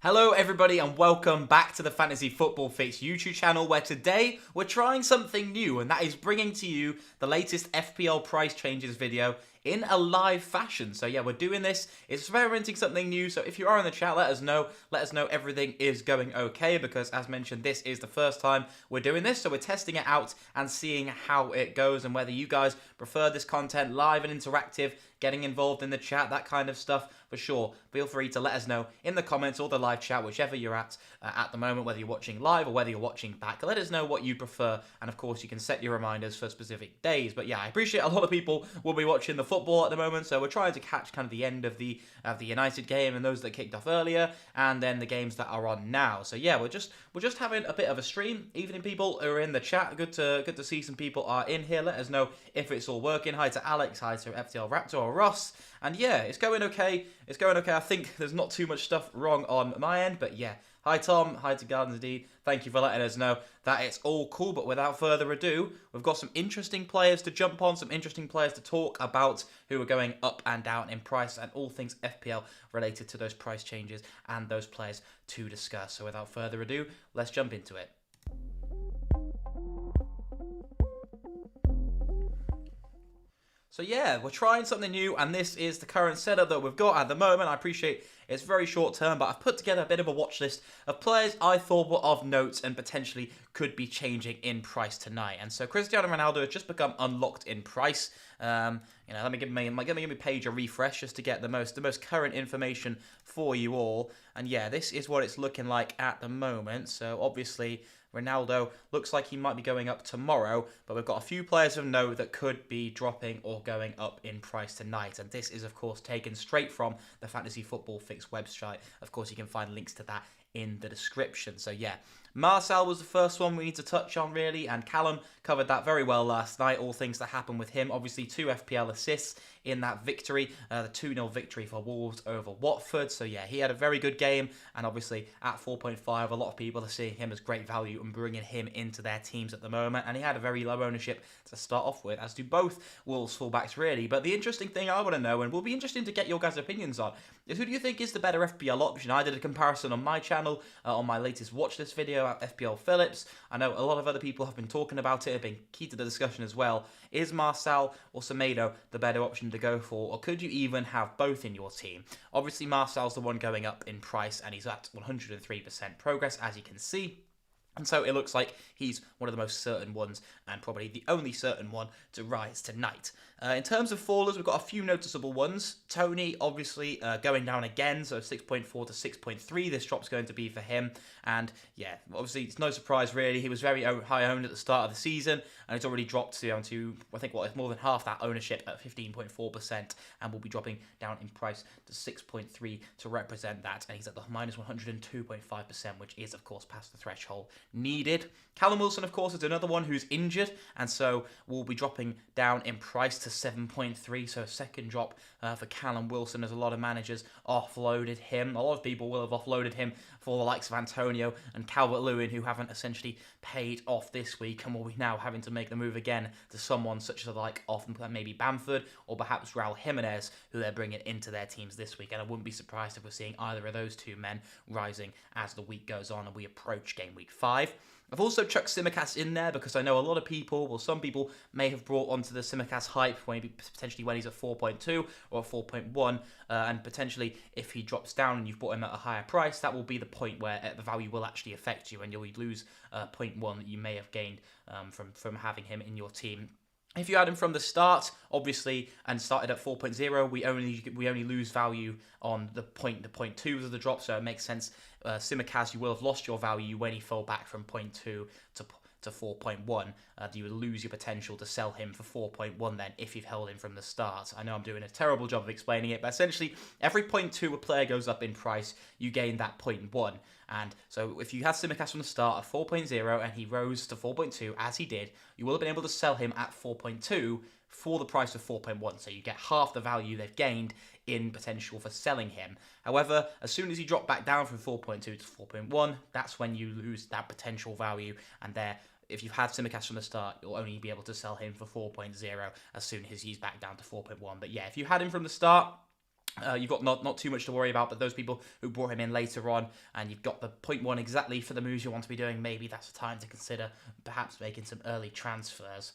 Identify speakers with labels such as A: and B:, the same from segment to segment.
A: Hello everybody and welcome back to the Fantasy Football Fix YouTube channel, where today we're trying something new, and that is bringing to you the latest FPL price changes video in a live fashion. So yeah, we're doing this, experimenting something new. So if you are in the chat, let us know everything is going okay, because as mentioned, this is the first time we're doing this, so we're testing it out and seeing how it goes and whether you guys prefer this content live and interactive, getting involved in the chat, that kind of stuff. For sure, feel free to let us know in the comments or the live chat, whichever you're at the moment, whether you're watching live or whether you're watching back. Let us know what you prefer, and of course you can set your reminders for specific days. But yeah, I appreciate a lot of people will be watching the football at the moment, so we're trying to catch kind of the end of the United game and those that kicked off earlier, and then the games that are on now. So yeah, we're just having a bit of a stream. Evening people who are in the chat, good to see some people are in here. Let us know if it's all working. Hi to Alex, hi to FPL Raptor or Ross. And yeah, it's going okay. It's going okay. I think there's not too much stuff wrong on my end, but yeah. Hi Tom, hi to Gardens Indeed. Thank you for letting us know that it's all cool. But without further ado, we've got some interesting players to jump on, some interesting players to talk about who are going up and down in price, and all things FPL related to those price changes and those players to discuss. So without further ado, let's jump into it. So yeah, we're trying something new, and this is the current setup that we've got at the moment. I appreciate it's very short term, but I've put together a bit of a watch list of players I thought were of note and potentially could be changing in price tonight. And so Cristiano Ronaldo has just become unlocked in price. Let me give my page a refresh just to get the most current information for you all. And yeah, this is what it's looking like at the moment. So obviously Ronaldo looks like he might be going up tomorrow, but we've got a few players of note that could be dropping or going up in price tonight. And this is, of course, taken straight from the Fantasy Football Fix website. Of course, you can find links to that in the description. So yeah, Marcel was the first one we need to touch on, really, and Callum covered that very well last night, all things that happened with him. Obviously, 2 FPL assists in that victory, the 2-0 victory for Wolves over Watford. So yeah, he had a very good game, and obviously at 4.5, a lot of people are seeing him as great value and bringing him into their teams at the moment, and he had a very low ownership to start off with, as do both Wolves fullbacks, really. But the interesting thing I want to know, and will be interesting to get your guys' opinions on, is who do you think is the better FPL option? I did a comparison on my channel, on my latest watch list video at FPL Phillips. I know a lot of other people have been talking about it, have been key to the discussion as well. Is Marcel or Semedo the better option to go for, or could you even have both in your team? Obviously, Marcel's the one going up in price, and he's at 103% progress, as you can see. And so it looks like he's one of the most certain ones, and probably the only certain one to rise tonight. In terms of fallers, we've got a few noticeable ones. Tony, obviously, going down again, so 6.4 to 6.3. This drop's going to be for him. And yeah, obviously, it's no surprise, really. He was very high owned at the start of the season, and it's already dropped down to, I think, more than half that ownership at 15.4%, and will be dropping down in price to 6.3 to represent that. And he's at the minus 102.5%, which is, of course, past the threshold needed. Callum Wilson, of course, is another one who's injured, and so will be dropping down in price to 7.3, so a second drop for Callum Wilson, as a lot of managers offloaded him. A lot of people will have offloaded him for the likes of Antonio and Calvert-Lewin, who haven't essentially paid off this week, and will be now having to make the move again to someone such as the like of maybe Bamford or perhaps Raul Jimenez, who they're bringing into their teams this week. And I wouldn't be surprised if we're seeing either of those two men rising as the week goes on and we approach game week 5. I've also chucked Tsimikas in there because I know a lot of people, well, some people may have brought onto the Tsimikas hype potentially when he's at 4.2 or 4.1, and potentially if he drops down and you've bought him at a higher price, that will be the point where the value will actually affect you, and you'll lose 0.1 that you may have gained from having him in your team. If you had him from the start, obviously, and started at 4.0, we only lose value on the 0.2s of the drop, so it makes sense. Tsimikas, you will have lost your value when he fell back from 0.2 to 4.1. You would lose your potential to sell him for 4.1 then if you've held him from the start. I know I'm doing a terrible job of explaining it, but essentially every 0.2 a player goes up in price, you gain that 0.1. And so if you had Tsimikas from the start at 4.0 and he rose to 4.2, as he did, you will have been able to sell him at 4.2 for the price of 4.1. So you get half the value they've gained in potential for selling him. However, as soon as you drop back down from 4.2 to 4.1, that's when you lose that potential value, and there, if you've had Tsimikas from the start, you'll only be able to sell him for 4.0 as soon as he's back down to 4.1. But yeah, if you had him from the start, You've got not too much to worry about, but those people who brought him in later on, and you've got the 0.1 exactly for the moves you want to be doing, maybe that's the time to consider perhaps making some early transfers.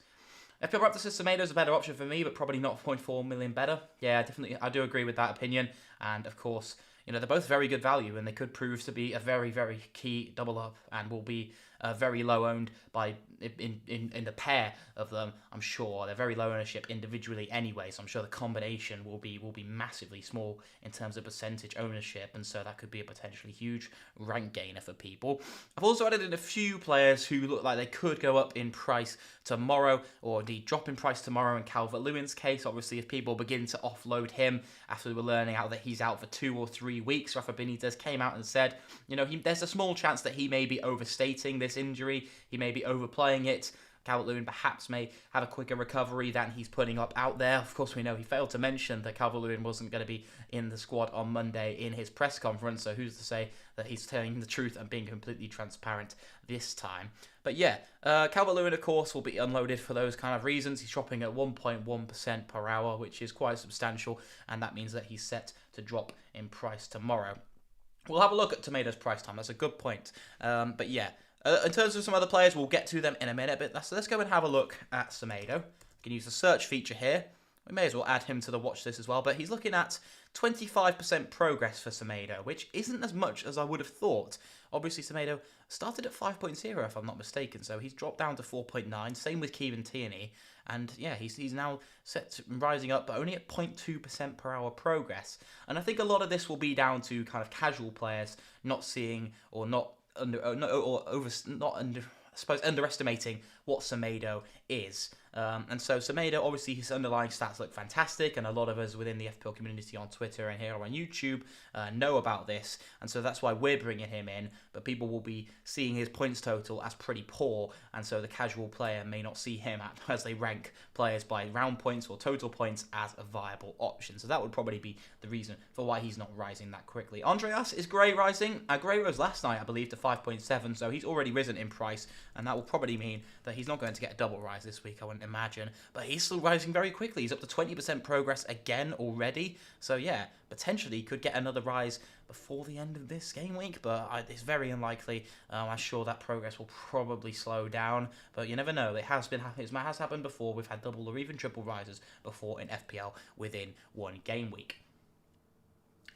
A: FPL Raptors Semedo is a better option for me, but probably not 0.4 million better. Yeah, definitely, I do agree with that opinion. And of course, they're both very good value, and they could prove to be a very, very key double up, and will be very low owned by in the pair of them. I'm sure they're very low ownership individually anyway, so I'm sure the combination will be massively small in terms of percentage ownership, and so that could be a potentially huge rank gainer for people. I've also added in a few players who look like they could go up in price tomorrow, or indeed drop in price tomorrow. In Calvert-Lewin's case, obviously, if people begin to offload him after we're learning out that he's out for 2 or 3 weeks, Rafa Benitez came out and said, there's a small chance that he may be overstating this injury. He may be overplaying it. Calvert-Lewin perhaps may have a quicker recovery than he's putting up out there. Of course, we know he failed to mention that Calvert-Lewin wasn't going to be in the squad on Monday in his press conference, so who's to say that he's telling the truth and being completely transparent this time. But yeah, Calvert-Lewin, of course, will be unloaded for those kind of reasons. He's dropping at 1.1% per hour, which is quite substantial, and that means that he's set to drop in price tomorrow. We'll have a look at Tomato's price time. That's a good point. But yeah, in terms of some other players, we'll get to them in a minute. But let's go and have a look at Semedo. We can use the search feature here. We may as well add him to the watch list as well. But he's looking at 25% progress for Semedo, which isn't as much as I would have thought. Obviously, Semedo started at 5.0, if I'm not mistaken. So he's dropped down to 4.9. Same with Kieran Tierney. And yeah, he's now set to rising up, but only at 0.2% per hour progress. And I think a lot of this will be down to kind of casual players not seeing or underestimating what Semedo is. And so Semedo, obviously, his underlying stats look fantastic, and a lot of us within the FPL community on Twitter and here on YouTube know about this, and so that's why we're bringing him in, but people will be seeing his points total as pretty poor, and so the casual player may not see him as they rank players by round points or total points as a viable option. So that would probably be the reason for why he's not rising that quickly. Andreas is grey rising. Grey rose last night, I believe, to 5.7, so he's already risen in price, and that will probably mean that he's not going to get a double rise this week, I wouldn't imagine, but he's still rising very quickly. He's up to 20% progress again already, so yeah, potentially could get another rise before the end of this game week, but it's very unlikely. I'm sure that progress will probably slow down, but you never know. It has happened before. We've had double or even triple rises before in FPL within one game week.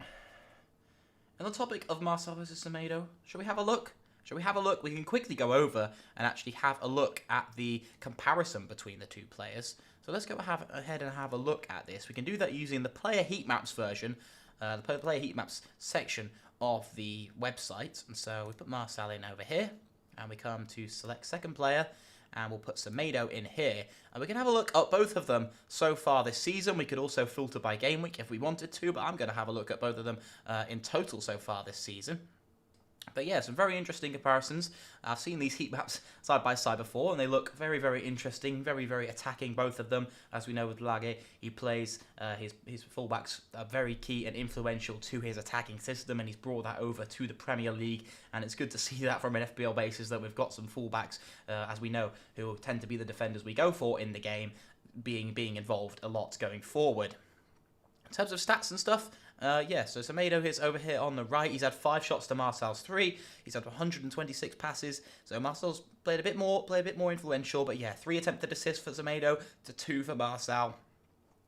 A: On the topic of Marcel versus Semedo, shall we have a look? We can quickly go over and actually have a look at the comparison between the two players. So let's go ahead and have a look at this. We can do that using the player heat maps version, the player heat maps section of the website. And so we put Marcel in over here, and we come to select second player, and we'll put Semedo in here. And we can have a look at both of them so far this season. We could also filter by game week if we wanted to, but I'm going to have a look at both of them in total so far this season. But yeah, some very interesting comparisons. I've seen these heat maps side by side before, and they look very, very interesting, very, very attacking, both of them. As we know with Lage, he plays his fullbacks are very key and influential to his attacking system, and he's brought that over to the Premier League, and it's good to see that from an FPL basis that we've got some fullbacks, as we know, who tend to be the defenders we go for in the game, being involved a lot going forward. In terms of stats and stuff, so Semedo is over here on the right. He's had 5 shots to Marcel's 3. He's had 126 passes. So Marcel's played a bit more influential. But yeah, 3 attempted assists for Semedo to 2 for Marcel.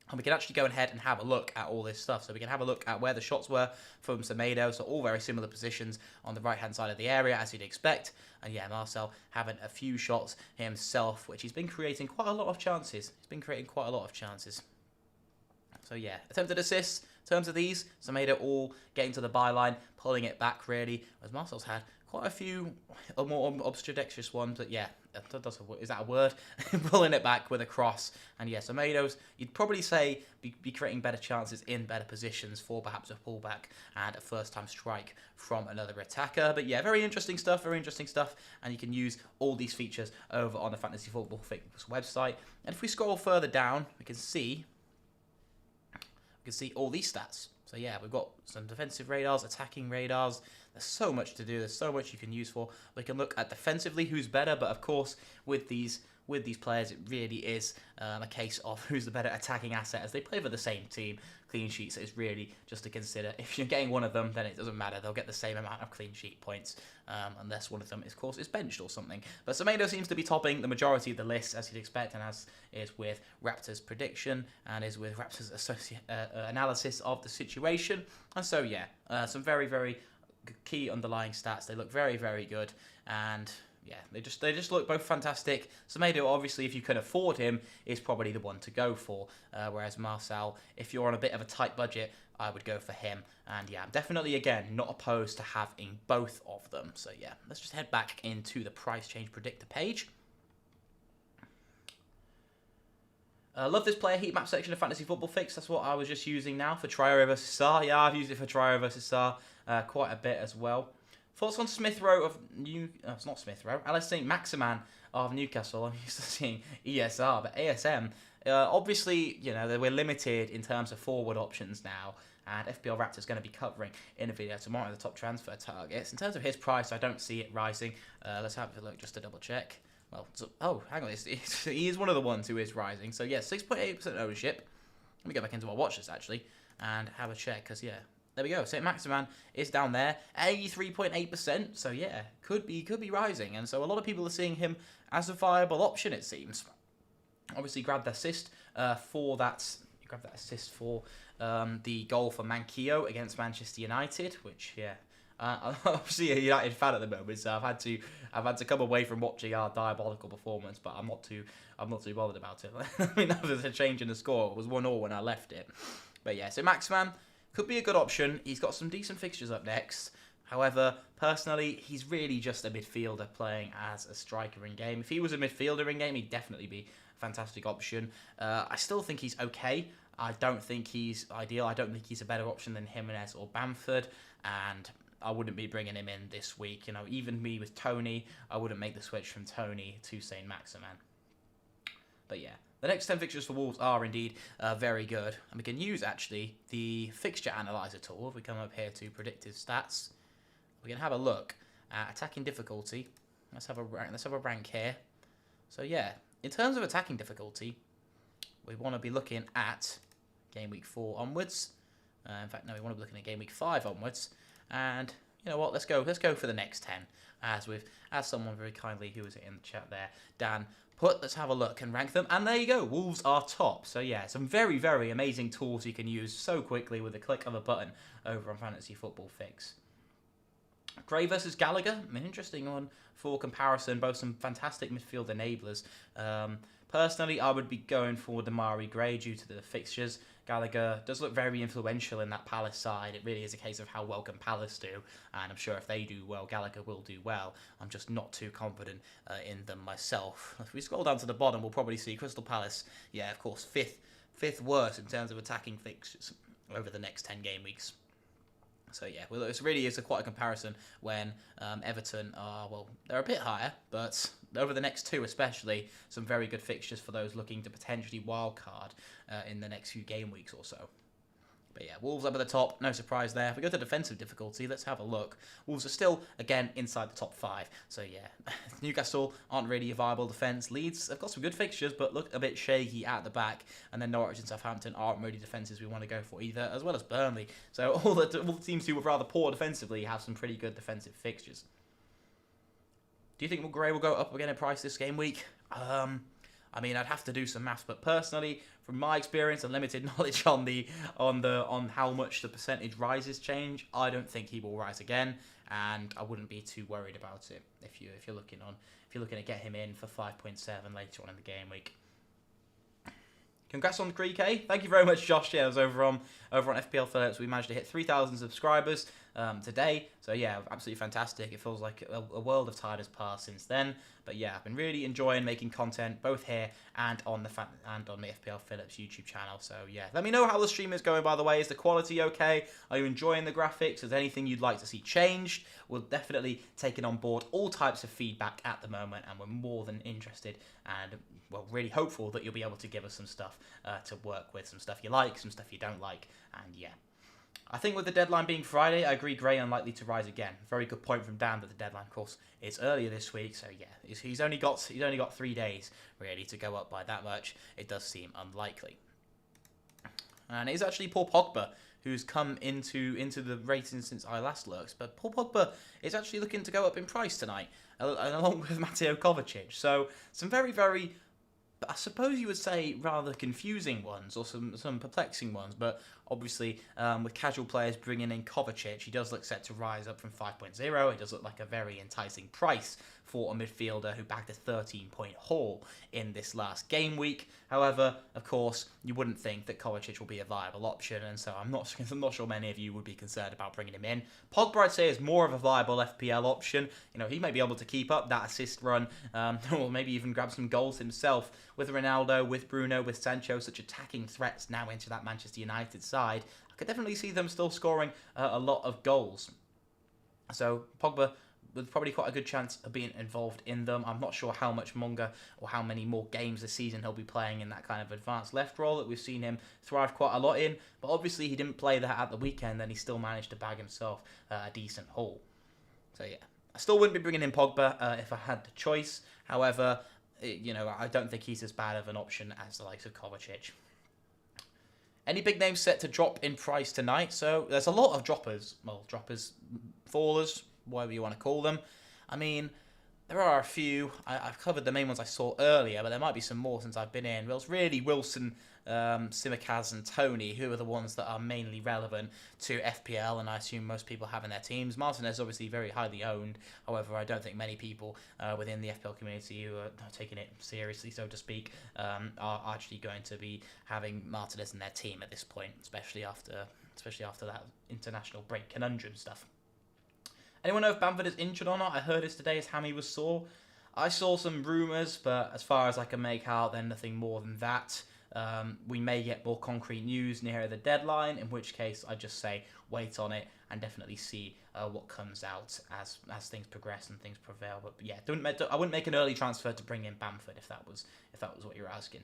A: And we can actually go ahead and have a look at all this stuff. So we can have a look at where the shots were from Semedo. So all very similar positions on the right-hand side of the area, as you'd expect. And yeah, Marcel having a few shots himself, which he's been creating quite a lot of chances. So yeah, attempted assists. In terms of these, Semedo all getting to the byline, pulling it back really, whereas Marcel's had quite a few more obstrodextrous ones, but yeah, is that a word? Pulling it back with a cross. And yeah, Semedo's, you'd probably say, be creating better chances in better positions for perhaps a pullback and a first-time strike from another attacker. But yeah, very interesting stuff, and you can use all these features over on the Fantasy Football Fix website. And if we scroll further down, we can see all these stats. So yeah, we've got some defensive radars, attacking radars. There's so much to do. There's so much you can use for. We can look at defensively who's better, but of course with these with these players, it really is a case of who's the better attacking asset, as they play for the same team. Clean sheets is really just to consider. If you're getting one of them, then it doesn't matter. They'll get the same amount of clean sheet points, unless one of them, of course, is benched or something. But Semedo seems to be topping the majority of the list, as you'd expect, and as is with Raptors' prediction, and is with Raptors' analysis of the situation. And so, yeah, some very, very key underlying stats. They look very, very good, and yeah, they just look both fantastic. Semedo, obviously, if you can afford him, is probably the one to go for. Whereas Marcel, if you're on a bit of a tight budget, I would go for him. And yeah, I'm definitely, again, not opposed to having both of them. So yeah, let's just head back into the price change predictor page. Love this player heat map section of Fantasy Football Fix. That's what I was just using now for Traore versus Sarr. Yeah, I've used it for Traore versus Sarr quite a bit as well. Thoughts on Smith Rowe of it's not Smith Rowe. Alice St. Maximan of Newcastle. I'm used to seeing ESR, but ASM. Obviously, you know, we're limited in terms of forward options now, and FPL Raptor's going to be covering in a video tomorrow the top transfer targets. In terms of his price, I don't see it rising. Let's have a look just to double check. Well, oh, hang on, he is one of the ones who is rising. So yeah, 6.8% ownership. Let me go back into my watch list actually and have a check, because yeah. There we go. St. Maximan is down there, 83.8%. So yeah, could be rising, and so a lot of people are seeing him as a viable option. It seems. Obviously, grabbed the assist for that. Grabbed that assist for the goal for Manquillo against Manchester United, which yeah. I'm obviously a United fan at the moment, so I've had to come away from watching our diabolical performance, but I'm not too bothered about it. I mean, there's a change in the score. It was 1-1 when I left it, but yeah. So Maximan could be a good option. He's got some decent fixtures up next. However, personally, he's really just a midfielder playing as a striker in game. If he was a midfielder in game, he'd definitely be a fantastic option. I still think he's okay. I don't think he's ideal. I don't think he's a better option than Jimenez or Bamford, and I wouldn't be bringing him in this week. You know, even me with Tony, I wouldn't make the switch from Tony to St. Maximan. But yeah. The next 10 fixtures for Wolves are indeed very good. And we can use, actually, the fixture analyzer tool. If we come up here to predictive stats, we can have a look at attacking difficulty. Let's have a rank here. So, yeah, in terms of attacking difficulty, we want to be looking at game week 4 onwards. In fact, no, we want to be looking at game week 5 onwards. And you know what? Let's go for the next 10. As someone very kindly who was in the chat there, Dan, let's have a look and rank them. And there you go. Wolves are top. So yeah, some very, very amazing tools you can use so quickly with a click of a button over on Fantasy Football Fix. Gray versus Gallagher, an interesting one for comparison. Both some fantastic midfield enablers. Personally, I would be going for Damari Gray due to the fixtures. Gallagher does look very influential in that Palace side. It really is a case of how well can Palace do, and I'm sure if they do well, Gallagher will do well. I'm just not too confident in them myself. If we scroll down to the bottom, we'll probably see Crystal Palace, yeah, of course, fifth worst in terms of attacking fixtures over the next 10 game weeks. So yeah, well, it really is quite a comparison when Everton are, well, they're a bit higher, but over the next 2 especially, some very good fixtures for those looking to potentially wildcard in the next few game weeks or so. But yeah, Wolves up at the top, no surprise there. If we go to defensive difficulty, let's have a look. Wolves are still, again, inside the top 5. So yeah, Newcastle aren't really a viable defence. Leeds have got some good fixtures, but look a bit shaky at the back. And then Norwich and Southampton aren't really defences we want to go for either, as well as Burnley. So all the teams who were rather poor defensively have some pretty good defensive fixtures. Do you think Gray will go up again in price this game week? I mean, I'd have to do some maths, but personally, from my experience and limited knowledge on how much the percentage rises change, I don't think he will rise again, and I wouldn't be too worried about it if you're looking to get him in for 5.7 later on in the game week. Congrats on 3K. Thank you very much, Josh. Yeah, I was over on FPL Phillips. We managed to hit 3,000 subscribers today. So yeah, absolutely fantastic. It feels like a world of time has passed since then. But yeah, I've been really enjoying making content both here and on the FPL Phillips YouTube channel. So yeah, let me know how the stream is going. By the way, is the quality okay? Are you enjoying the graphics? Is there anything you'd like to see changed? We're definitely taking on board all types of feedback at the moment, and we're more than interested and well, really hopeful that you'll be able to give us some stuff to work with, some stuff you like, some stuff you don't like, and yeah. I think with the deadline being Friday, I agree Gray unlikely to rise again. Very good point from Dan that the deadline, of course, is earlier this week. So yeah, he's only got 3 days really to go up by that much. It does seem unlikely. And it is actually Paul Pogba who's come into the ratings since I last looked. But Paul Pogba is actually looking to go up in price tonight, along with Mateo Kovacic. So some very, very, I suppose you would say, rather confusing ones or some perplexing ones. But obviously, with casual players bringing in Kovacic, he does look set to rise up from 5.0. It does look like a very enticing price for a midfielder who bagged a 13-point haul in this last game week. However, of course, you wouldn't think that Kovacic will be a viable option, and so I'm not sure many of you would be concerned about bringing him in. Pogba, I'd say, is more of a viable FPL option. You know, he may be able to keep up that assist run, or maybe even grab some goals himself. With Ronaldo, with Bruno, with Sancho, such attacking threats now into that Manchester United side, I could definitely see them still scoring a lot of goals. So Pogba with probably quite a good chance of being involved in them. I'm not sure how much longer or how many more games this season he'll be playing in that kind of advanced left role that we've seen him thrive quite a lot in. But obviously he didn't play that at the weekend, and he still managed to bag himself a decent haul. So yeah, I still wouldn't be bringing in Pogba if I had the choice. However, I don't think he's as bad of an option as the likes of Kovacic. Any big names set to drop in price tonight? So there's a lot of droppers, fallers, whatever you want to call them. I mean, there are a few. I've covered the main ones I saw earlier, but there might be some more since I've been in. Well, it's really Wilson, Simicaz and Tony, who are the ones that are mainly relevant to FPL, and I assume most people have in their teams. Martinez is obviously very highly owned. However, I don't think many people within the FPL community who are taking it seriously, so to speak, are actually going to be having Martinez in their team at this point, especially after that international break conundrum stuff. Anyone know if Bamford is injured or not? I heard today his hammy was sore. I saw some rumours, but as far as I can make out, then nothing more than that. We may get more concrete news near the deadline, in which case I just say wait on it and definitely see what comes out as things progress and things prevail. But yeah, I wouldn't make an early transfer to bring in Bamford if that was what you're asking.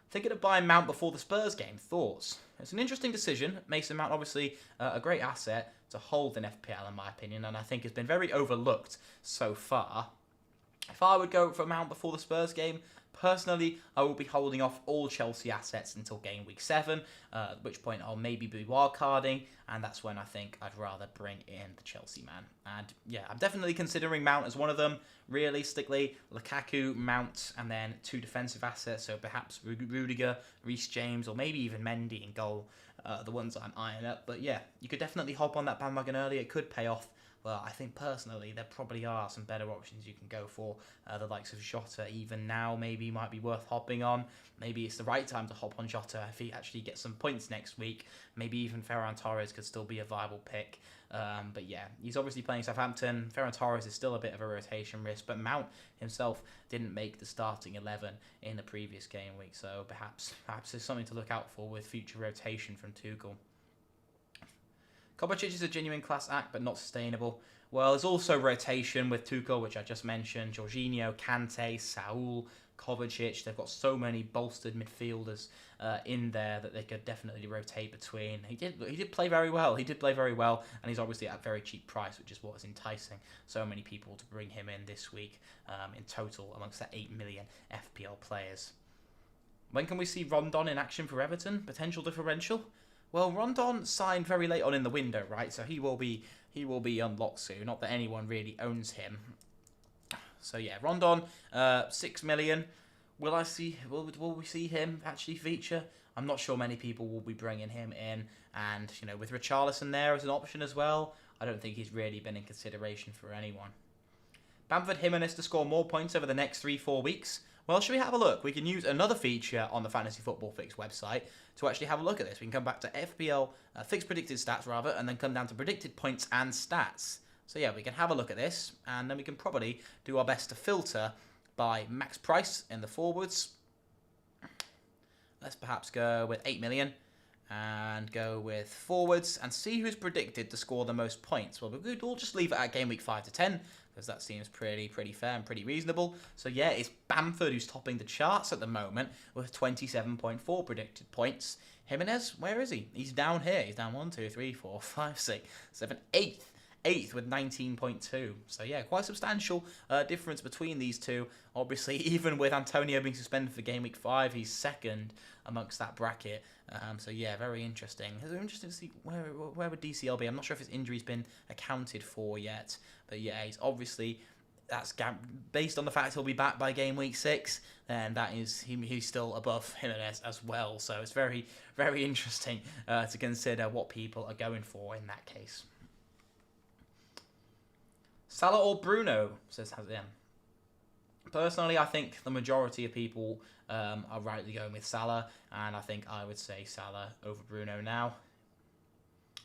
A: Thinking of buying Mount before the Spurs game. Thoughts? It's an interesting decision. Mason Mount, obviously, a great asset to hold in FPL, in my opinion, and I think has been very overlooked so far. If I would go for Mount before the Spurs game, personally, I will be holding off all Chelsea assets until game week 7, at which point I'll maybe be wildcarding, and that's when I think I'd rather bring in the Chelsea man. And yeah, I'm definitely considering Mount as one of them. Realistically, Lukaku, Mount, and then 2 defensive assets, so perhaps Rudiger, Reece James, or maybe even Mendy in goal, the ones I'm eyeing up. But yeah, you could definitely hop on that bandwagon early. It could pay off. Well, I think personally there probably are some better options you can go for. The likes of Jota, even now, maybe might be worth hopping on. Maybe it's the right time to hop on Jota if he actually gets some points next week. Maybe even Ferran Torres could still be a viable pick. But yeah, he's obviously playing Southampton. Ferran Torres is still a bit of a rotation risk, but Mount himself didn't make the starting 11 in the previous game week, so perhaps there's something to look out for with future rotation from Tuchel. Kovacic is a genuine class act, but not sustainable. Well, there's also rotation with Tuchel, which I just mentioned. Jorginho, Kante, Saul, Kovacic. They've got so many bolstered midfielders in there that they could definitely rotate between. He did play very well. And he's obviously at a very cheap price, which is what is enticing so many people to bring him in this week in total amongst the 8 million FPL players. When can we see Rondon in action for Everton? Potential differential? Well, Rondon signed very late on in the window, right? So he will be unlocked soon. Not that anyone really owns him. So yeah, Rondon, 6 million. Will we see him actually feature? I'm not sure many people will be bringing him in. And with Richarlison there as an option as well, I don't think he's really been in consideration for anyone. Bamford Jimenez to score more points over the next 3-4 weeks. Well, should we have a look? We can use another feature on the Fantasy Football Fix website to actually have a look at this. We can come back to FPL, fixed predicted stats rather, and then come down to predicted points and stats. So yeah, we can have a look at this, and then we can probably do our best to filter by max price in the forwards. Let's perhaps go with 8 million. and go with forwards and see who's predicted to score the most points. Well, we'll just leave it at game week 5 to 10 because that seems pretty fair and pretty reasonable. So yeah, it's Bamford who's topping the charts at the moment with 27.4 predicted points. Jimenez, where is he? He's down here. He's down 1, 2, 3, 4, 5, 6, 7, 8th with 19.2. So yeah, quite substantial difference between these two. Obviously, even with Antonio being suspended for game week 5, he's second amongst that bracket. So yeah, very interesting. It's interesting to see where would DCL be. I'm not sure if his injury's been accounted for yet, but yeah, he's obviously based on the fact he'll be back by game week 6. Then that is he's still above Jimenez as well. So it's very interesting to consider what people are going for in that case. Salah or Bruno, says Hazem. Personally, I think the majority of people are rightly going with Salah, and I think I would say Salah over Bruno now.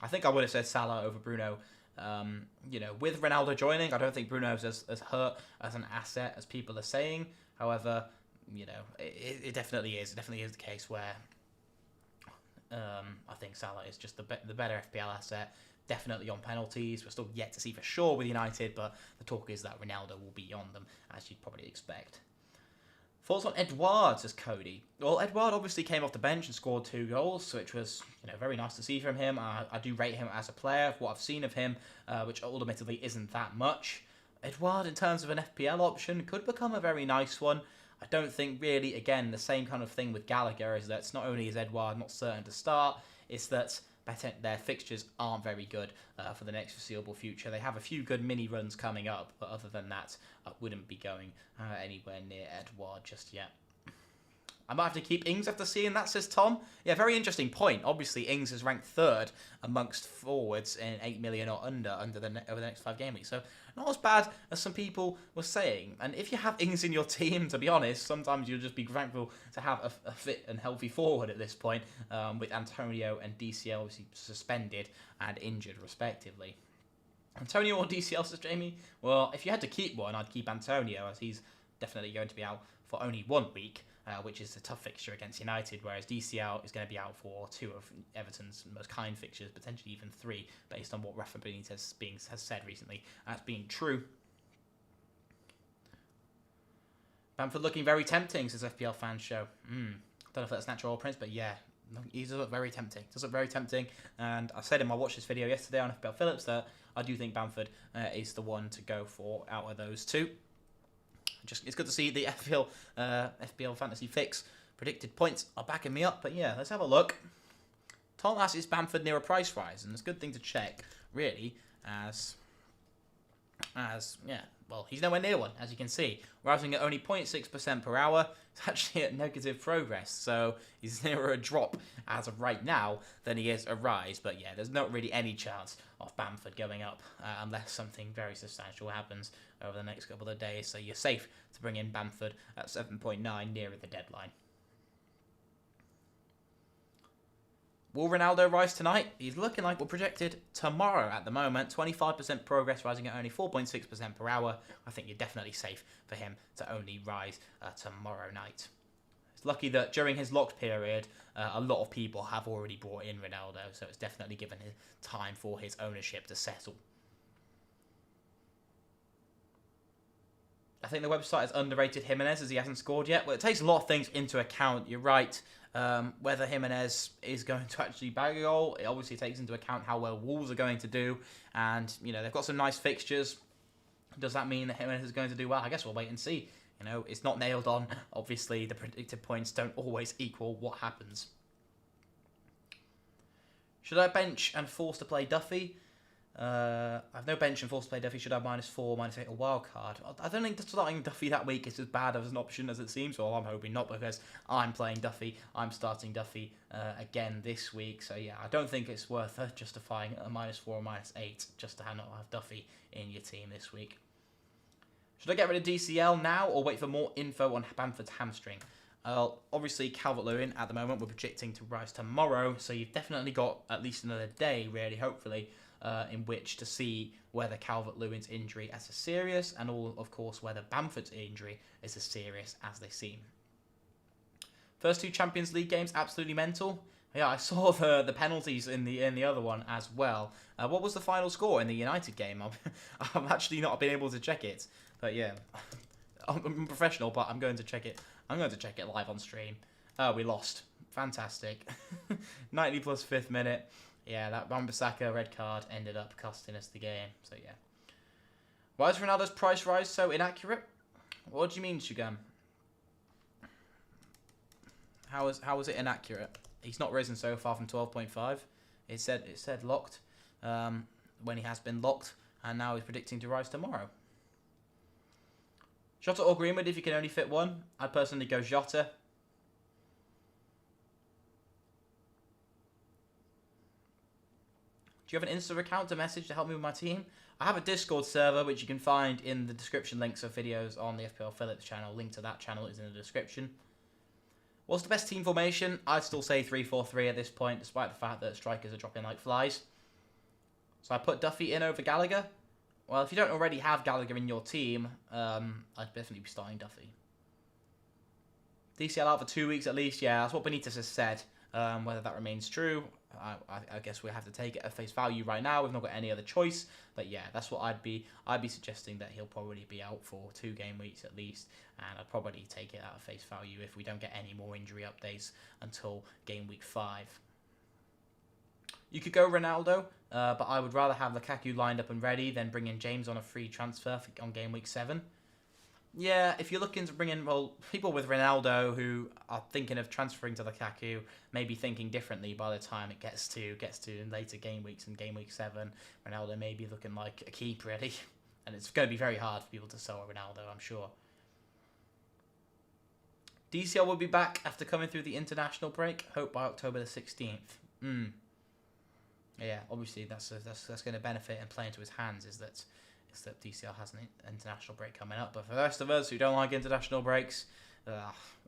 A: I think I would have said Salah over Bruno, with Ronaldo joining. I don't think Bruno's as hurt as an asset as people are saying. However, it definitely is. It definitely is the case where I think Salah is just the better FPL asset. Definitely on penalties. We're still yet to see for sure with United, but the talk is that Ronaldo will be on them, as you'd probably expect. Thoughts on Edouard, says Cody. Well, Edouard obviously came off the bench and scored 2 goals, which was very nice to see from him. I do rate him as a player for what I've seen of him, which ultimately isn't that much. Edouard, in terms of an FPL option, could become a very nice one. I don't think really, again, the same kind of thing with Gallagher is that it's not only is Edouard not certain to start, it's that their fixtures aren't very good for the next foreseeable future. They have a few good mini runs coming up, but other than that, I wouldn't be going anywhere near Edouard just yet. I might have to keep Ings after seeing that, says Tom. Yeah, very interesting point. Obviously, Ings is ranked 3rd amongst forwards in 8 million or under over the next 5 game weeks. So not as bad as some people were saying. And if you have Ings in your team, to be honest, sometimes you'll just be thankful to have a fit and healthy forward at this point, with Antonio and DCL obviously suspended and injured respectively. Antonio or DCL, says Jamie? Well, if you had to keep one, I'd keep Antonio, as he's definitely going to be out for only 1 week. Which is a tough fixture against United, whereas DCL is going to be out for 2 of Everton's most kind fixtures, potentially even 3, based on what Rafa Benitez has said recently as being true. Bamford looking very tempting, says FPL Fan Show. Don't know if that's natural or Prince, but yeah, he does look very tempting. And I said in my watch this video yesterday on FPL Phillips that I do think Bamford is the one to go for out of those 2. It's good to see the FPL Fantasy Fix predicted points are backing me up. But yeah, let's have a look. Tom asks, is Bamford near a price rise? And it's a good thing to check, really, as well, he's nowhere near one, as you can see. Rising at only 0.6% per hour. It's actually at negative progress, so he's nearer a drop as of right now than he is a rise. But yeah, there's not really any chance of Bamford going up unless something very substantial happens over the next couple of days. So you're safe to bring in Bamford at 7.9 nearer the deadline. Will Ronaldo rise tonight? He's looking like we're projected tomorrow at the moment. 25% progress, rising at only 4.6% per hour. I think you're definitely safe for him to only rise tomorrow night. It's lucky that during his locked period, a lot of people have already brought in Ronaldo, so it's definitely given him time for his ownership to settle. I think the website has underrated Jimenez as he hasn't scored yet. Well, it takes a lot of things into account. You're right. Whether Jimenez is going to actually bag a goal, it obviously takes into account how well Wolves are going to do. And, they've got some nice fixtures. Does that mean that Jimenez is going to do well? I guess we'll wait and see. It's not nailed on. Obviously, the predicted points don't always equal what happens. Should I bench and force to play Duffy? I've no bench and force to play Duffy. Should I have -4, -8 a wild card? I don't think starting Duffy that week is as bad as an option as it seems. Well, I'm hoping not, because I'm playing Duffy. I'm starting Duffy again this week. So yeah, I don't think it's worth justifying a -4 or -8 just to not have Duffy in your team this week. Should I get rid of DCL now or wait for more info on Bamford's hamstring? Obviously, Calvert-Lewin at the moment we're projecting to rise tomorrow, so you've definitely got at least another day, really, hopefully, in which to see whether Calvert-Lewin's injury is as serious, and of course whether Bamford's injury is as serious as they seem. First 2 Champions League games, absolutely mental. Yeah, I saw the penalties in the other one as well. What was the final score in the United game? I've actually not been able to check it, but yeah, I'm professional, but I'm going to check it. I'm going to check it live on stream. Oh, we lost. Fantastic. 90 plus 5th minute. Yeah, that Wan-Bissaka red card ended up costing us the game. So yeah. Why is Ronaldo's price rise so inaccurate? What do you mean, Shugam? How is it inaccurate? He's not risen so far from 12.5. It said locked when he has been locked, and now he's predicting to rise tomorrow. Jota or Greenwood if you can only fit one. I'd personally go Jota. Do you have an Insta account to message to help me with my team? I have a Discord server which you can find in the description links of videos on the FPL Phillips channel. Link to that channel is in the description. What's the best team formation? I'd still say 3-4-3 at this point, despite the fact that strikers are dropping like flies. So I put Duffy in over Gallagher. Well, if you don't already have Gallagher in your team, I'd definitely be starting Duffy. DCL out for 2 weeks at least. Yeah, that's what Benitez has said. Whether that remains true, I guess we have to take it at face value right now. We've not got any other choice. But yeah, that's what I'd be suggesting, that he'll probably be out for 2 game weeks at least. And I'd probably take it at face value if we don't get any more injury updates until game week 5. You could go Ronaldo, but I would rather have Lukaku lined up and ready than bring in James on a free transfer on game week 7. Yeah, if you're looking to bring in people with Ronaldo who are thinking of transferring to Lukaku, maybe thinking differently by the time it gets to later game weeks and game week 7, Ronaldo may be looking like a keep really, and it's going to be very hard for people to sell Ronaldo, I'm sure. DCL will be back after coming through the international break. Hope by October the 16th. Yeah, obviously that's going to benefit and play into his hands. Is that DCL has an international break coming up. But for the rest of us who don't like international breaks,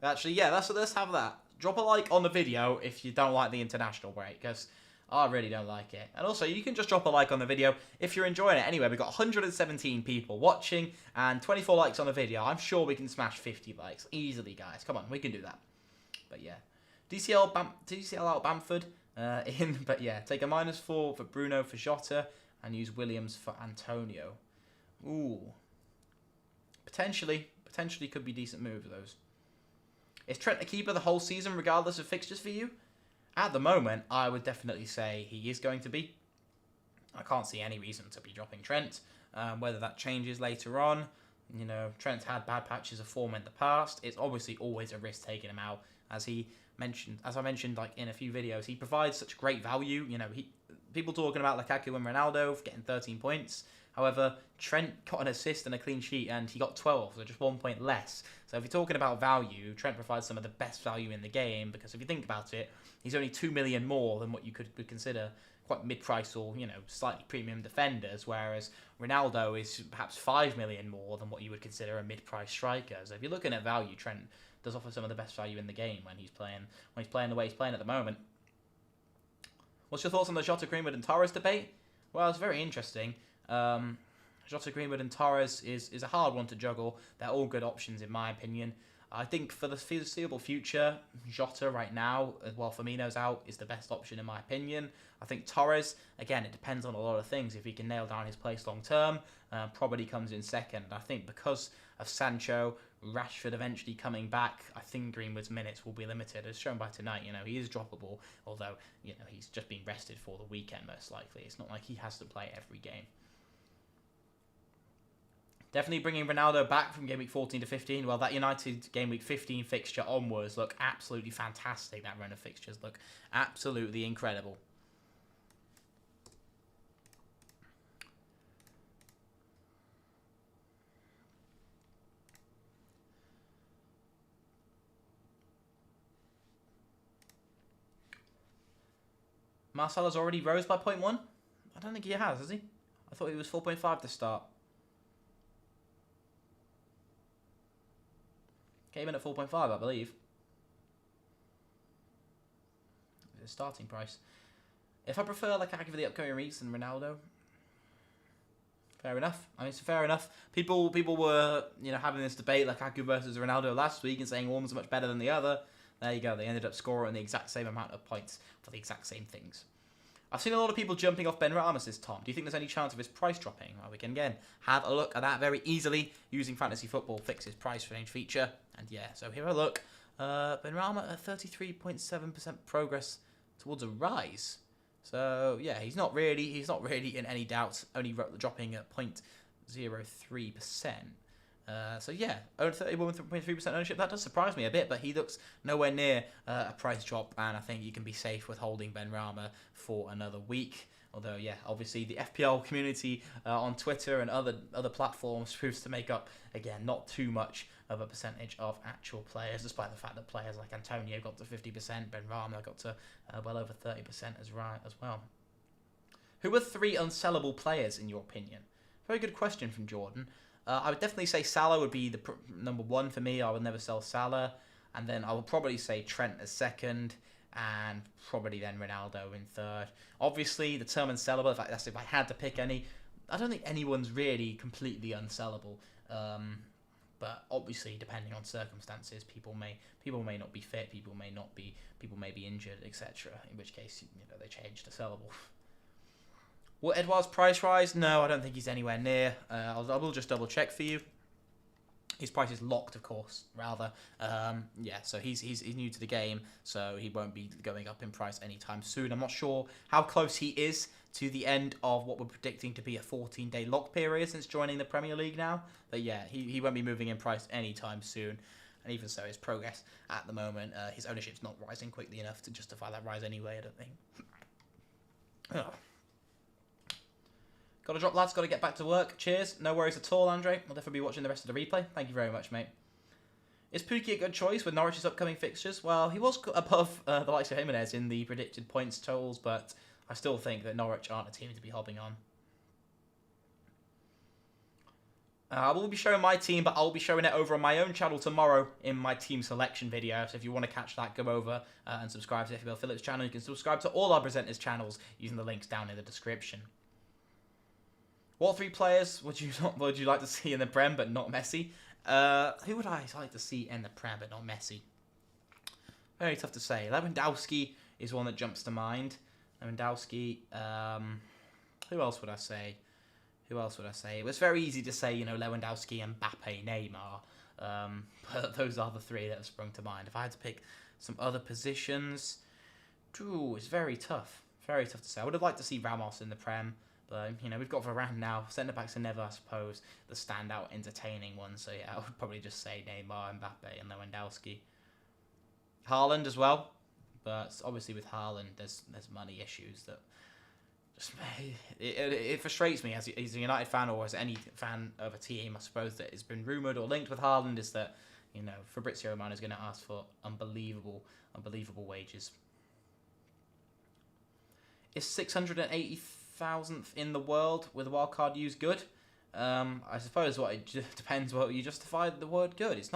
A: actually, yeah, let's have that. Drop a like on the video if you don't like the international break, because I really don't like it. And also, you can just drop a like on the video if you're enjoying it. Anyway, we've got 117 people watching and 24 likes on the video. I'm sure we can smash 50 likes easily, guys. Come on, we can do that. But yeah, DCL out Bamford in. But yeah, take a -4 for Bruno for Jota and use Williams for Antonio. Ooh, potentially could be decent moves, those. Is Trent a keeper the whole season regardless of fixtures for you? At the moment, I would definitely say he is going to be. I can't see any reason to be dropping Trent. Whether that changes later on, you know, Trent's had bad patches of form in the past. It's obviously always a risk taking him out, as I mentioned, like in a few videos, he provides such great value. You know, people talking about Lukaku and Ronaldo getting 13 points. However, Trent got an assist and a clean sheet, and he got 12, so just 1 point less. So if you're talking about value, Trent provides some of the best value in the game, because if you think about it, he's only 2 million more than what you could consider quite mid-price or, you know, slightly premium defenders, whereas Ronaldo is perhaps 5 million more than what you would consider a mid-price striker. So if you're looking at value, Trent does offer some of the best value in the game when he's playing the way he's playing at the moment. What's your thoughts on the Jota, Greenwood and Torres debate? Well, it's very interesting. Jota, Greenwood and Torres is a hard one to juggle. They're all good options in my opinion. I think for the foreseeable future, Jota right now, while Firmino's out, is the best option in my opinion. I think Torres, again, it depends on a lot of things. If he can nail down his place long term, probably comes in second. I think because of Sancho, Rashford eventually coming back, I think Greenwood's minutes will be limited, as shown by tonight. You know, he is droppable, although, you know, he's just been rested for the weekend most likely. It's not like he has to play every game. Definitely bringing Ronaldo back from game week 14 to 15. Well, that United game week 15 fixture onwards look absolutely fantastic. That run of fixtures look absolutely incredible. Marcelo's already rose by 0.1? I don't think he has he? I thought he was 4.5 to start. Came in at 4.5, I believe. The starting price. If I prefer Lukaku for the upcoming weeks than Ronaldo, fair enough. I mean, it's fair enough. People were, you know, having this debate Lukaku versus Ronaldo last week and saying one's much better than the other. There you go. They ended up scoring the exact same amount of points for the exact same things. I've seen a lot of people jumping off Ben Rama, says Tom. Do you think there's any chance of his price dropping? Well, we can, again, have a look at that very easily using Fantasy Football Fix's price range feature. And yeah, so here a look. Ben Rama at 33.7% progress towards a rise. So yeah, he's not really in any doubt, only dropping at 0.03%. So yeah, 31.3% ownership. That does surprise me a bit, but he looks nowhere near a price drop, and I think you can be safe with holding Ben Rama for another week. Although yeah, obviously the FPL community on Twitter and other platforms proves to make up, again, not too much of a percentage of actual players, despite the fact that players like Antonio got to 50%, Ben Rama got to well over 30% as well. Who are 3 unsellable players in your opinion? Very good question from Jordan. I would definitely say Salah would be the number 1 for me. I would never sell Salah. And then I would probably say Trent as second. And probably then Ronaldo in third. Obviously, the term unsellable, that's if I had to pick any. I don't think anyone's really completely unsellable. But obviously, depending on circumstances, people may not be fit, people may be injured, etc. In which case, they change to sellable. Will Edouard's price rise? No, I don't think he's anywhere near. I will just double check for you. His price is locked, of course, rather. Yeah, so he's new to the game, so he won't be going up in price anytime soon. I'm not sure how close he is to the end of what we're predicting to be a 14-day lock period since joining the Premier League now. But yeah, he won't be moving in price anytime soon. And even so, his progress at the moment, his ownership's not rising quickly enough to justify that rise anyway, I don't think. Oh. Got to drop, lads. Got to get back to work. Cheers. No worries at all, Andre. I'll definitely be watching the rest of the replay. Thank you very much, mate. Is Pukki a good choice with Norwich's upcoming fixtures? Well, he was above the likes of Jimenez in the predicted points totals, but I still think that Norwich aren't a team to be hobbing on. I will be showing my team, but I'll be showing it over on my own channel tomorrow in my team selection video. So if you want to catch that, go over and subscribe to the FPL Phillips channel. You can subscribe to all our presenters' channels using the links down in the description. What 3 players would you like to see in the Prem but not Messi? Who would I like to see in the Prem but not Messi? Very tough to say. Lewandowski is one that jumps to mind. Lewandowski. Who else would I say? It was very easy to say, Lewandowski, Mbappe, Neymar. But those are the 3 that have sprung to mind. If I had to pick some other positions, it's very tough. Very tough to say. I would have liked to see Ramos in the Prem. But, we've got Varane now. Centre-backs are never, I suppose, the standout, entertaining ones. So, yeah, I would probably just say Neymar, Mbappe, and Lewandowski. Haaland as well. But obviously with Haaland, there's money issues that just... It frustrates me as a United fan or as any fan of a team, I suppose, that has been rumoured or linked with Haaland is that, Fabrizio Romano is going to ask for unbelievable wages. Is 680,000th in the world with a wildcard use good? I suppose it depends what you justify the word good. It's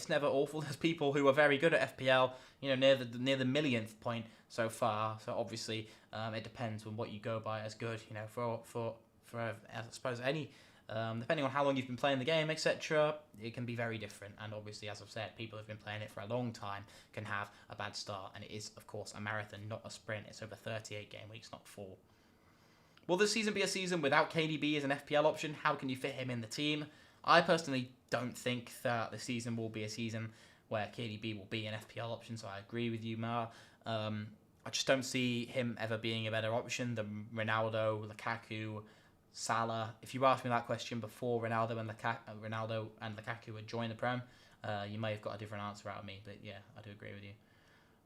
A: never awful. There's people who are very good at FPL, near the millionth point so far. So obviously, it depends on what you go by as good. For I suppose any, depending on how long you've been playing the game, etc. It can be very different. And obviously, as I've said, people who've been playing it for a long time can have a bad start. And it is, of course, a marathon, not a sprint. It's over 38 game weeks, not 4. Will this season be a season without KDB as an FPL option? How can you fit him in the team? I personally don't think that the season will be a season where KDB will be an FPL option, so I agree with you, Mar. I just don't see him ever being a better option than Ronaldo, Lukaku, Salah. If you asked me that question before Ronaldo and Lukaku had joined the Prem, you may have got a different answer out of me, but yeah, I do agree with you.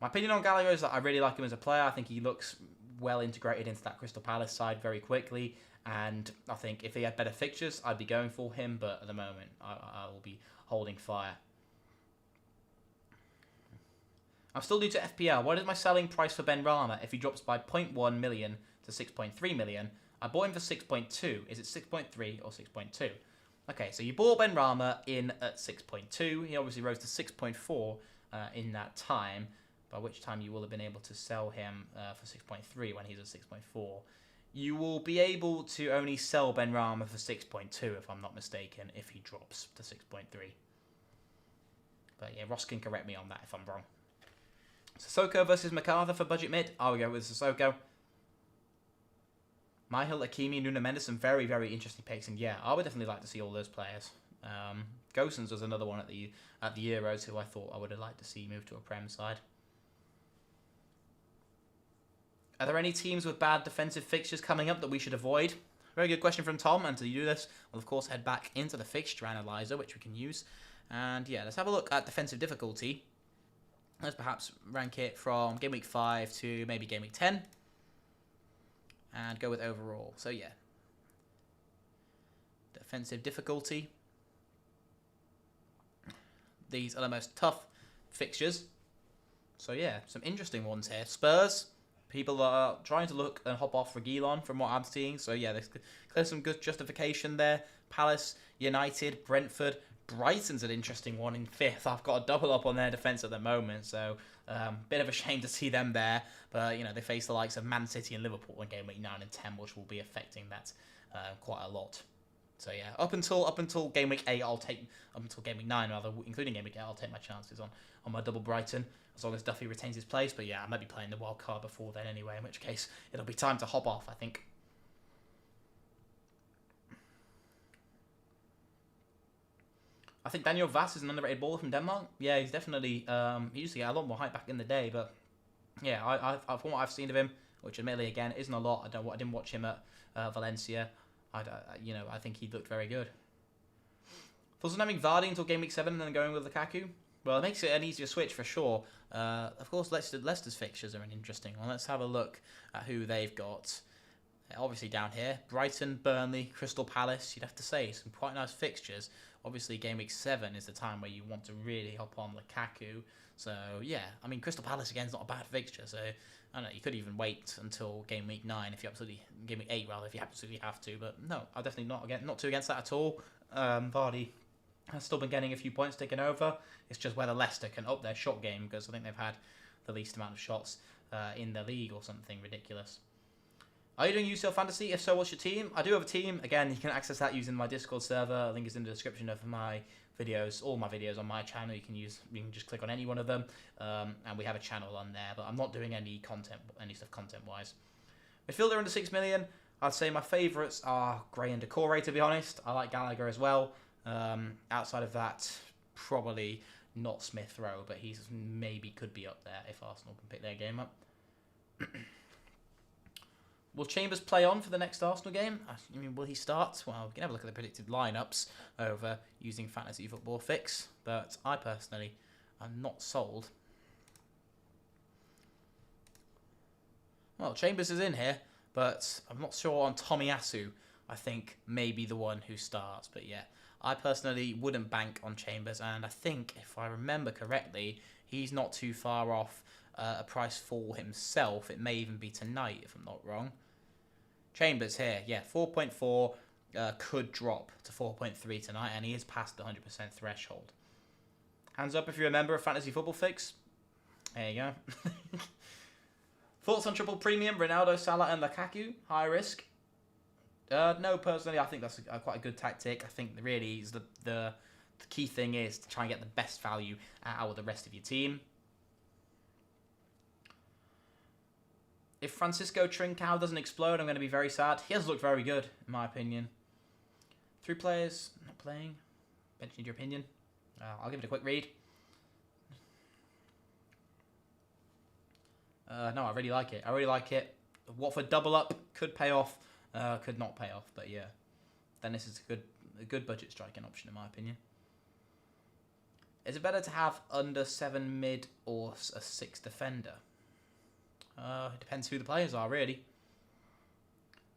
A: My opinion on Gallagher is that I really like him as a player. I think he looks well integrated into that Crystal Palace side very quickly, and I think if he had better fixtures, I'd be going for him, but at the moment, I will be holding fire. I'm still new to FPL. What is my selling price for Ben Rama if he drops by 0.1 million to 6.3 million? I bought him for 6.2. Is it 6.3 or 6.2? Okay, so you bought Ben Rama in at 6.2. He obviously rose to 6.4 in that time, by which time you will have been able to sell him for 6.3 when he's at 6.4. You will be able to only sell Ben Rama for 6.2, if I'm not mistaken, if he drops to 6.3. But yeah, Ross can correct me on that if I'm wrong. Sissoko versus MacArthur for budget mid. I'll go with Sissoko. Mahil, Akimi, Nuno Mendes, some very, very interesting picks. And yeah, I would definitely like to see all those players. Gosens was another one at the Euros who I thought I would have liked to see move to a Prem side. Are there any teams with bad defensive fixtures coming up that we should avoid? Very good question from Tom. And to do this, we'll of course head back into the fixture analyzer, which we can use. And yeah, let's have a look at defensive difficulty. Let's perhaps rank it from game week 5 to maybe game week 10. And go with overall. So yeah. Defensive difficulty. These are the most tough fixtures. So yeah, some interesting ones here. Spurs. People are trying to look and hop off Reguilon from what I'm seeing. So yeah, there's some good justification there. Palace, United, Brentford. Brighton's an interesting one in 5th. I've got a double up on their defence at the moment. So bit of a shame to see them there. But, you know, they face the likes of Man City and Liverpool in game week 9 and 10, which will be affecting that quite a lot. So yeah, up until game week 8, up until game week 9 rather, including game week 8, I'll take my chances on my double Brighton, as long as Duffy retains his place. But yeah, I might be playing the wild card before then anyway, in which case it'll be time to hop off, I think. I think Daniel Vass is an underrated baller from Denmark. Yeah, he's definitely, he used to get a lot more hype back in the day, but yeah, I from what I've seen of him, which admittedly again isn't a lot. I didn't watch him at Valencia. I think he looked very good. Thoughts on having Vardy until game week 7 and then going with Lukaku? Well, it makes it an easier switch for sure. Of course, Leicester's fixtures are an interesting one. Let's have a look at who they've got. Obviously down here, Brighton, Burnley, Crystal Palace. You'd have to say some quite nice fixtures. Obviously, game week 7 is the time where you want to really hop on Lukaku. So yeah, I mean, Crystal Palace again is not a bad fixture. So I don't know, you could even wait until game week 9 if you absolutely game week 8 rather if you absolutely have to. But no, I'm definitely not too against that at all. Vardy has still been getting a few points taken over. It's just whether Leicester can up their shot game, because I think they've had the least amount of shots in the league or something ridiculous. Are you doing UCL Fantasy? If so, what's your team? I do have a team. Again, you can access that using my Discord server. I think it's in the description of my videos, all my videos on my channel. You can just click on any one of them, and we have a channel on there. But I'm not doing any stuff content-wise. Midfielder under 6 million. I'd say my favourites are Gray and Decore, to be honest. I like Gallagher as well. Outside of that, probably not Smith Rowe, but he's maybe could be up there if Arsenal can pick their game up. Will Chambers play on for the next Arsenal game? I mean, will he start? Well, we can have a look at the predicted lineups over using Fantasy Football Fix, but I personally am not sold. Well, Chambers is in here, but I'm not sure on Tomiyasu. I think maybe the one who starts, but yeah, I personally wouldn't bank on Chambers, and I think, if I remember correctly, he's not too far off a price for himself. It may even be tonight, if I'm not wrong. Chambers here, yeah, 4.4 could drop to 4.3 tonight, and he is past the 100% threshold. Hands up if you remember a Fantasy Football Fix. There you go. Thoughts on triple premium, Ronaldo, Salah, and Lukaku? High risk? No, personally, I think that's quite a good tactic. I think really is the key thing is to try and get the best value out of the rest of your team. If Francisco Trincao doesn't explode, I'm going to be very sad. He has looked very good, in my opinion. 3 players not playing. Bench need your opinion. I'll give it a quick read. No, I really like it. I really like it. Watford double up could pay off, could not pay off, but yeah. Then this is a good budget striking option, in my opinion. Is it better to have under 7 mid or a 6 defender? It depends who the players are, really.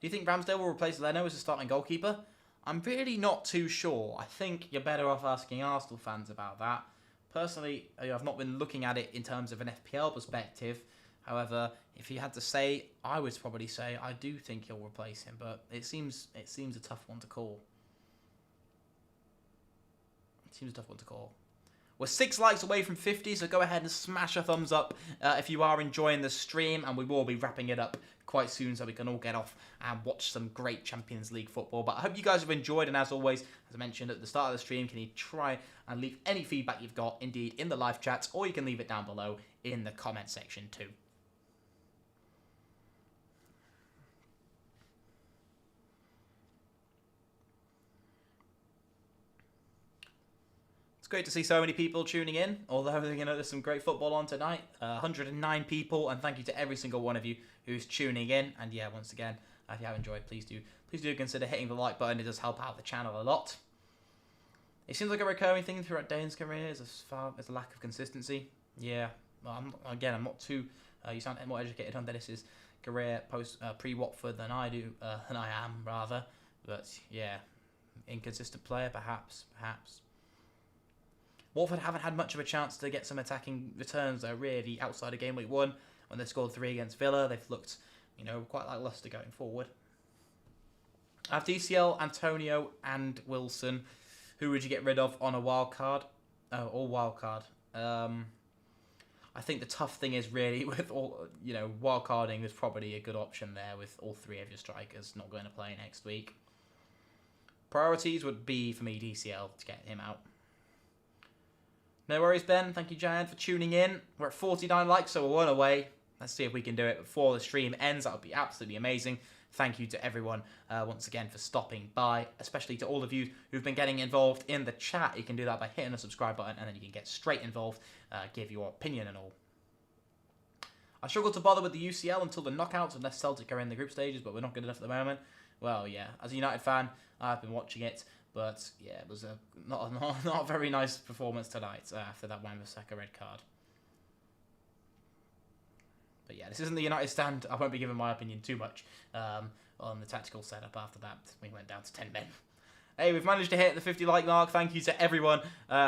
A: Do you think Ramsdale will replace Leno as a starting goalkeeper? I'm really not too sure. I think you're better off asking Arsenal fans about that. Personally, I've not been looking at it in terms of an FPL perspective. However, if you had to say, I would probably say I do think he'll replace him, but it seems a tough one to call. We're 6 likes away from 50, so go ahead and smash a thumbs up if you are enjoying the stream, and we will be wrapping it up quite soon so we can all get off and watch some great Champions League football. But I hope you guys have enjoyed, and as always, as I mentioned at the start of the stream, can you try and leave any feedback you've got, indeed, in the live chats, or you can leave it down below in the comment section too. Great to see so many people tuning in, although there's some great football on tonight. 109 people, and thank you to every single one of you who's tuning in. And yeah, once again, if you have enjoyed, please do consider hitting the like button. It does help out the channel a lot. It seems like a recurring thing throughout Dane's career as far as a lack of consistency. Yeah, well, I'm not too. You sound more educated on Dennis's career pre-Watford than I am rather. But yeah, inconsistent player, perhaps. Watford haven't had much of a chance to get some attacking returns, though, really, outside of game week 1. When they scored 3 against Villa, they've looked, quite lacklustre going forward. I have DCL, Antonio, and Wilson. Who would you get rid of on a wild card? Oh, all wild card. I think the tough thing is really with all, wild carding is probably a good option there with all 3 of your strikers not going to play next week. Priorities would be, for me, DCL to get him out. No worries, Ben. Thank you, Giant, for tuning in. We're at 49 likes, so we're 1 away. Let's see if we can do it before the stream ends. That would be absolutely amazing. Thank you to everyone once again for stopping by, especially to all of you who've been getting involved in the chat. You can do that by hitting the subscribe button, and then you can get straight involved, give your opinion and all. I struggled to bother with the UCL until the knockouts, unless Celtic are in the group stages, but we're not good enough at the moment. Well, yeah, as a United fan, I've been watching it. But yeah, it was not a very nice performance tonight after that Wan-Bissaka red card. But yeah, this isn't the United stand. I won't be giving my opinion too much on the tactical setup after that. We went down to 10 men. Hey, we've managed to hit the 50 like mark. Thank you to everyone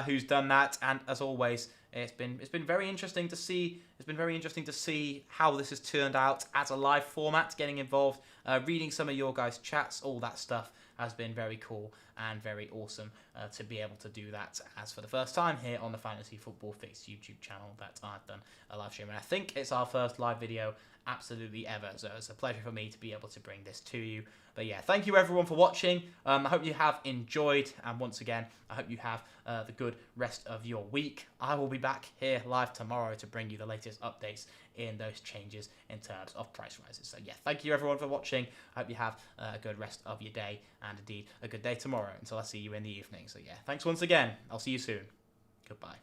A: who's done that. And as always, it's been very interesting to see. It's been very interesting to see how this has turned out as a live format. Getting involved, reading some of your guys' chats, all that stuff has been very cool and very awesome to be able to do that as for the first time here on the Fantasy Football Fix YouTube channel that I've done a live stream. And I think it's our first live video absolutely ever, so it's a pleasure for me to be able to bring this to you. But yeah, thank you everyone for watching. I hope you have enjoyed, and once again, I hope you have the good rest of your week. I will be back here live tomorrow to bring you the latest updates in those changes in terms of price rises. So yeah, thank you everyone for watching. I hope you have a good rest of your day, and indeed a good day tomorrow until I see you in the evening. So yeah, thanks once again. I'll see you soon. Goodbye.